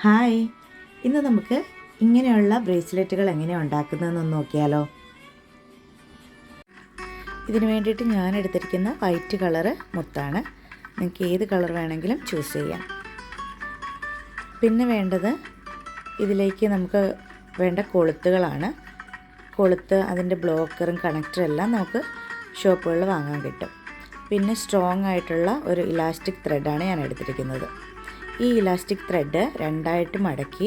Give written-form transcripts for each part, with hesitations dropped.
Hi, ഇന്ന് നമുക്ക് ഇങ്ങനെയുള്ള ബ്രേസ്ലെറ്റുകൾ എങ്ങനെയാണ് ഉണ്ടാക്കുന്നതെന്ന് നോക്കിയാലോ. ഇതിന് വേണ്ടിയിട്ട് ഞാൻ എടുത്തിരിക്കുന്ന വൈറ്റ് കളറ് മുത്താണ്. നിങ്ങൾക്ക് ഏത് കളർ വേണമെങ്കിലും ചൂസ് ചെയ്യാം. പിന്നെ വേണ്ടത് ഇതിലേക്ക് നമുക്ക് വേണ്ട കൊളുത്തുകളാണ്. കൊളുത്ത്, അതിൻ്റെ ബ്ലോക്കറും കണക്ടറും എല്ലാം നമുക്ക് ഷോപ്പുകളിൽ വാങ്ങാൻ കിട്ടും. പിന്നെ സ്ട്രോങ് ആയിട്ടുള്ള ഒരു ഇലാസ്റ്റിക് ത്രെഡാണ് ഞാൻ എടുത്തിരിക്കുന്നത്. ഈ ഇലാസ്റ്റിക് ത്രെഡ് രണ്ടായിട്ട് മടക്കി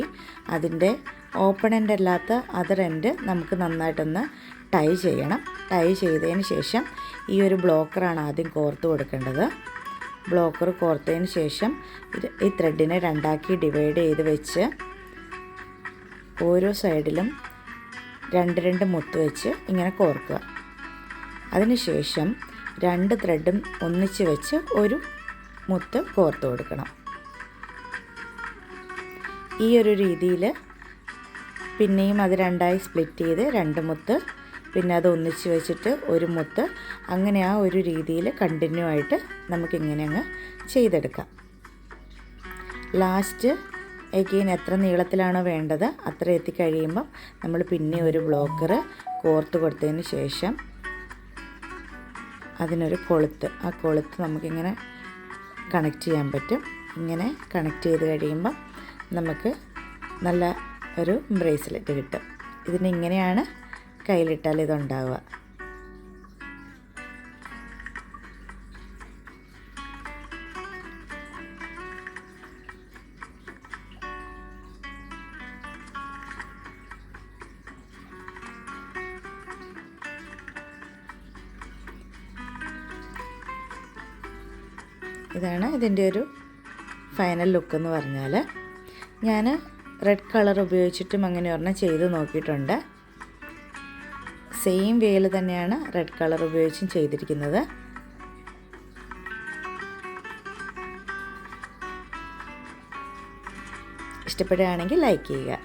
അതിൻ്റെ ഓപ്പൺ എൻഡ് അല്ലാത്ത അതർ എൻഡ് നമുക്ക് നന്നായിട്ടൊന്ന് ടൈ ചെയ്യണം. ടൈ ചെയ്തതിന് ശേഷം ഈ ഒരു ബ്ലോക്കറാണ് ആദ്യം കോർത്ത് കൊടുക്കേണ്ടത്. ബ്ലോക്കർ കോർത്തതിന് ശേഷം ഈ ത്രെഡിനെ രണ്ടാക്കി ഡിവൈഡ് ചെയ്ത് വെച്ച് ഓരോ സൈഡിലും രണ്ട് മുത്ത് വെച്ച് ഇങ്ങനെ കോർക്കുക. അതിനുശേഷം രണ്ട് ത്രെഡും ഒന്നിച്ച് വെച്ച് ഒരു മുത്ത് കോർത്ത് കൊടുക്കണം. ഈ ഒരു രീതിയിൽ പിന്നെയും അത് രണ്ടായി സ്പ്ലിറ്റ് ചെയ്ത് രണ്ട് മുത്ത്, പിന്നെ അത് ഒന്നിച്ച് വെച്ചിട്ട് ഒരു മുത്ത്, അങ്ങനെ ആ ഒരു രീതിയിൽ കണ്ടിന്യൂ ആയിട്ട് നമുക്കിങ്ങനെ അങ്ങ് ചെയ്തെടുക്കാം. ലാസ്റ്റ് എഗെയിൻ എത്ര നീളത്തിലാണോ വേണ്ടത് അത്ര എത്തിക്കഴിയുമ്പം നമ്മൾ പിന്നെ ഒരു ബ്ലോക്കർ കോർത്ത് കൊടുത്തതിന് ശേഷം അതിനൊരു കൊളുത്ത്, ആ കൊളുത്ത് നമുക്കിങ്ങനെ കണക്ട് ചെയ്യാൻ പറ്റും. ഇങ്ങനെ കണക്ട് ചെയ്ത് കഴിയുമ്പം നമുക്ക് നല്ല ഒരു ബ്രേസ്ലെറ്റ് കിട്ടും. ഇതിനിങ്ങനെയാണ് കയ്യിലിട്ടാൽ ഇതുണ്ടാവുക. ഇതാണ് ഇതിൻ്റെ ഒരു ഫൈനൽ ലുക്ക് എന്ന് പറഞ്ഞാൽ. ഞാൻ റെഡ് കളർ ഉപയോഗിച്ചിട്ടും അങ്ങനെ ഒരെണ്ണം ചെയ്ത് നോക്കിയിട്ടുണ്ട്. സെയിം വേയിൽ തന്നെയാണ് റെഡ് കളർ ഉപയോഗിച്ചും ചെയ്തിരിക്കുന്നത്. ഇഷ്ടപ്പെടുകയാണെങ്കിൽ ലൈക്ക് ചെയ്യുക.